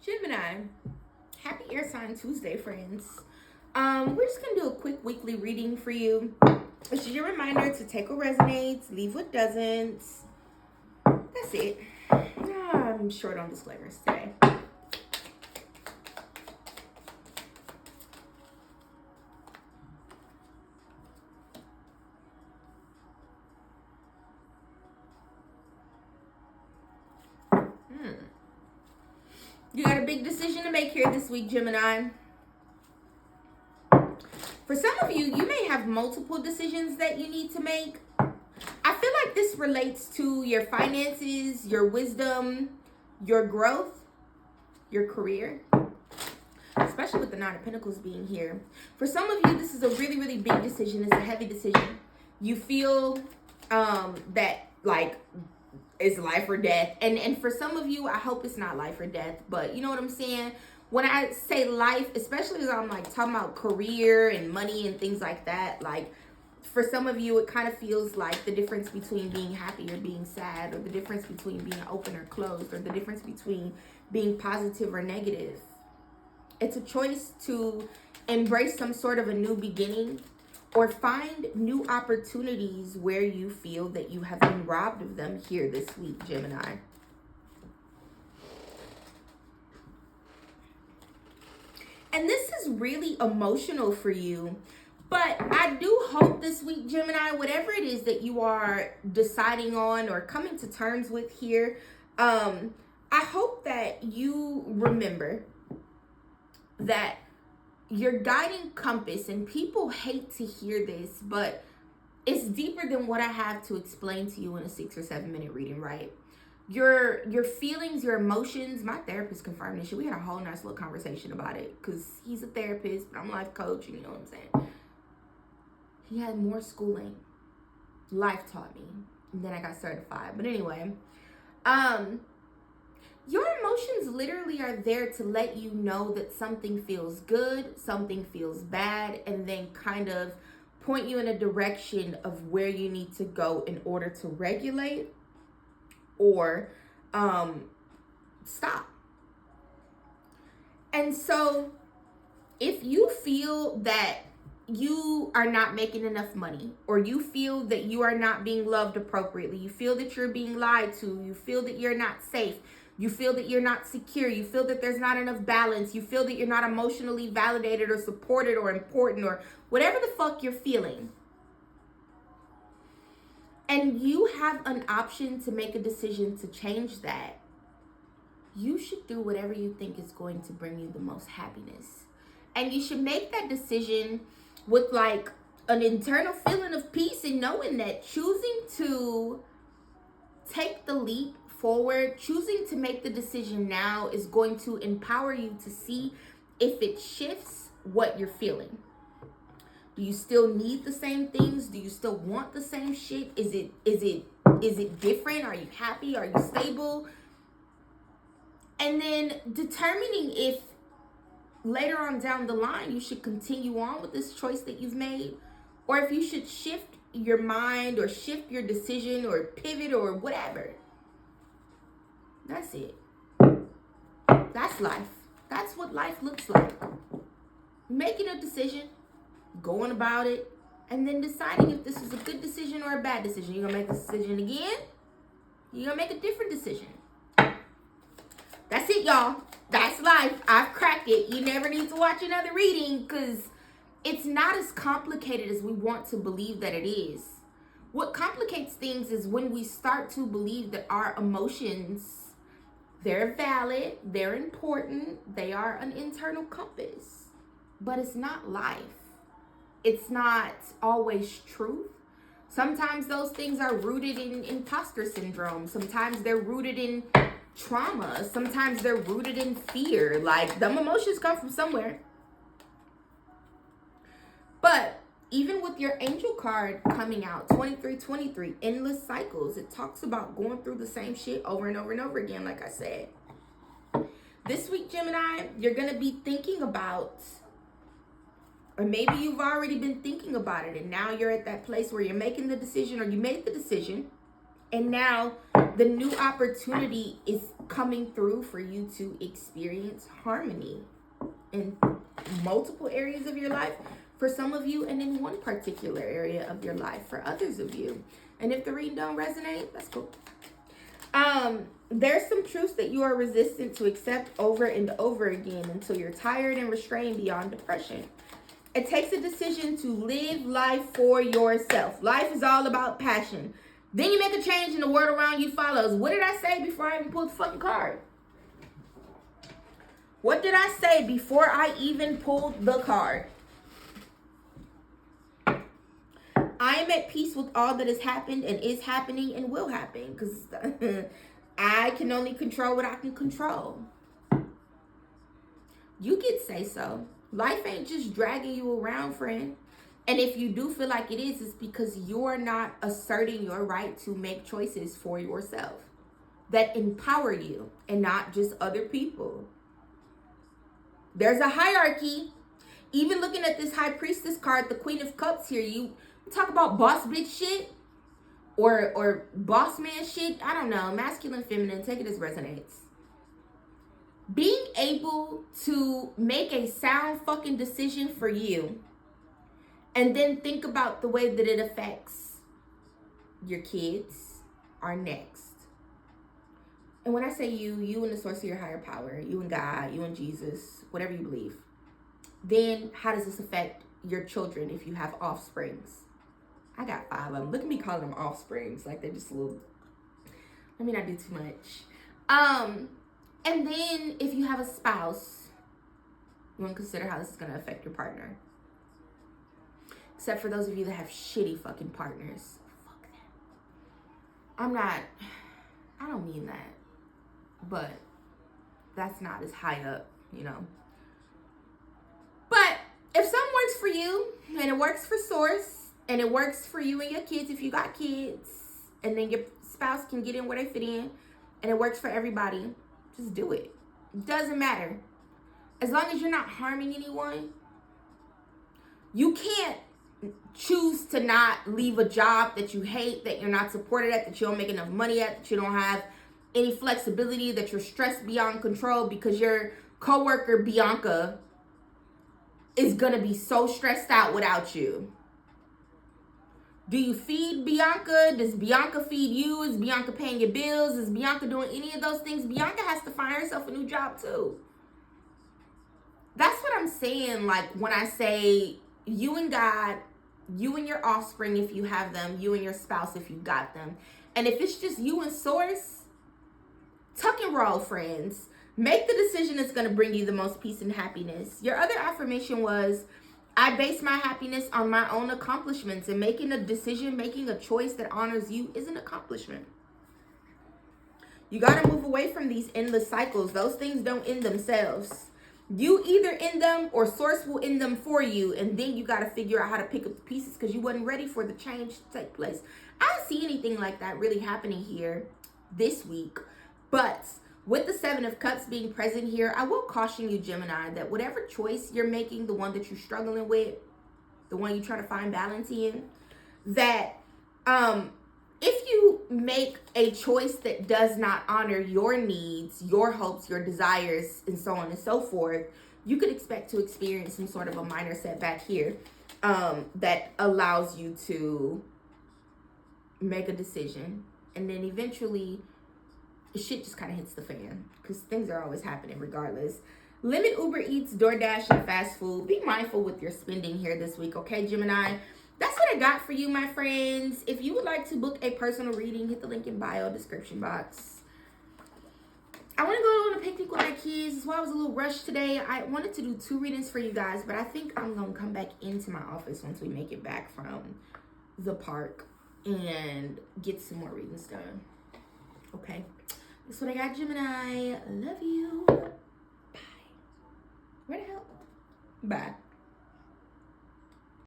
Gemini, happy Air Sign Tuesday, friends. We're just going to do a quick weekly reading for you. It's just a reminder to take what resonates, leave what doesn't. That's it. I'm short on disclaimers today. You got a big decision to make here this week, Gemini. For some of you, you may have multiple decisions that you need to make. I feel like this relates to your finances, your wisdom, your growth, your career, especially with the Nine of Pentacles being here. For some of you, this is a really, really big decision. It's a heavy decision. You feel that, like, it's life or death. And for some of you, I hope it's not life or death, but you know what I'm saying? When I say life, especially as I'm like talking about career and money and things like that, like for some of you, it kind of feels like the difference between being happy or being sad, or the difference between being open or closed, or the difference between being positive or negative. It's a choice to embrace some sort of a new beginning or find new opportunities where you feel that you have been robbed of them here this week, Gemini. And this is really emotional for you, but I do hope this week, Gemini, whatever it is that you are deciding on or coming to terms with here, I hope that you remember that your guiding compass, and people hate to hear this, but it's deeper than what I have to explain to you in a 6 or 7 minute reading, right? Your feelings, your emotions. My therapist confirmed this shit. We had a whole nice little conversation about it because he's a therapist, but I'm a life coach, and you know what I'm saying? He had more schooling. Life taught me. And then I got certified. But anyway, your emotions literally are there to let you know that something feels good, something feels bad, and then kind of point you in a direction of where you need to go in order to regulate or stop. And so if you feel that you are not making enough money, or you feel that you are not being loved appropriately, you feel that you're being lied to, you feel that you're not safe, you feel that you're not secure, you feel that there's not enough balance, you feel that you're not emotionally validated or supported or important or whatever the fuck you're feeling, and you have an option to make a decision to change that, you should do whatever you think is going to bring you the most happiness. And you should make that decision with like an internal feeling of peace, and knowing that choosing to take the leap forward, choosing to make the decision now is going to empower you to see if it shifts what you're feeling. Do you still need the same things? Do you still want the same shit? Is it different? Are you happy? Are you stable? And then determining if later on down the line you should continue on with this choice that you've made, or if you should shift your mind or shift your decision or pivot or whatever. That's it. That's life. That's what life looks like. Making a decision, going about it, and then deciding if this is a good decision or a bad decision. You're going to make a decision again. You're going to make a different decision. That's it, y'all. That's life. I've cracked it. You never need to watch another reading because it's not as complicated as we want to believe that it is. What complicates things is when we start to believe that our emotions, they're valid, they're important, they are an internal compass. But it's not life. It's not always truth. Sometimes those things are rooted in imposter syndrome. Sometimes they're rooted in trauma. Sometimes they're rooted in fear. Like, them emotions come from somewhere. But even with your angel card coming out, 2323, endless cycles, it talks about going through the same shit over and over and over again, like I said. This week, Gemini, you're going to be thinking about, or maybe you've already been thinking about it, and now you're at that place where you're making the decision, or you made the decision, and now The new opportunity is coming through for you to experience harmony in multiple areas of your life for some of you, and in one particular area of your life for others of you. And if the reading don't resonate, that's cool. There's some truths that you are resistant to accept over and over again until you're tired and restrained beyond depression. It takes a decision to live life for yourself. Life is all about passion. Then you make a change and the world around you follows. What did I say before I even pulled the fucking card? What did I say before I even pulled the card? I am at peace with all that has happened and is happening and will happen, because I can only control what I can control. You can say so. Life ain't just dragging you around, friend. And if you do feel like it is, it's because you're not asserting your right to make choices for yourself that empower you and not just other people. There's a hierarchy. Even looking at this High Priestess card, the Queen of Cups here, you talk about boss bitch shit or boss man shit. I don't know. Masculine, feminine, take it as resonates. Being able to make a sound fucking decision for you and then think about the way that it affects your kids are next. And when I say you and the source of your higher power, you and God, you and Jesus, whatever you believe, then how does this affect your children if you have offsprings? I got 5 of them. Look at me calling them offsprings. Like they're just little. Let me not do too much. And then if you have a spouse, you want to consider how this is going to affect your partner. Except for those of you that have shitty fucking partners. Fuck that. I don't mean that. But that's not as high up, you know. But if something works for you, and it works for source, and it works for you and your kids if you got kids, and then your spouse can get in where they fit in, and it works for everybody, just do it. It doesn't matter. As long as you're not harming anyone, you can't choose to not leave a job that you hate, that you're not supported at, that you don't make enough money at, that you don't have any flexibility, that you're stressed beyond control because your coworker Bianca is gonna be so stressed out without you. Do you feed Bianca? Does Bianca feed you? Is Bianca paying your bills? Is Bianca doing any of those things? Bianca has to find herself a new job too. That's what I'm saying. Like when I say you and God, you and your offspring if you have them, you and your spouse if you got them. And if it's just you and source, tuck and roll, friends. Make the decision that's going to bring you the most peace and happiness. Your other affirmation was, I base my happiness on my own accomplishments, and making a decision, making a choice that honors you is an accomplishment. You got to move away from these endless cycles. Those things don't end themselves. You either end them or source will end them for you, and then you got to figure out how to pick up the pieces because you wasn't ready for the change to take place. I don't see anything like that really happening here this week, but with the 7 of Cups being present here, I will caution you, Gemini, that whatever choice you're making, the one that you're struggling with, the one you're trying to find balance in, that if you make a choice that does not honor your needs, your hopes, your desires, and so on and so forth, you could expect to experience some sort of a minor setback here that allows you to make a decision, and then eventually shit just kind of hits the fan because things are always happening regardless. Limit Uber Eats, DoorDash, and fast food. Be mindful with your spending here this week, okay, Gemini? That's what I got for you, my friends. If you would like to book a personal reading, hit the link in bio description box. I want to go on a picnic with my kids. That's why I was a little rushed today. I wanted to do 2 readings for you guys, but I think I'm going to come back into my office once we make it back from the park and get some more readings done. Okay. That's what I got, Gemini. Love you. Bye. Where the hell? Bye.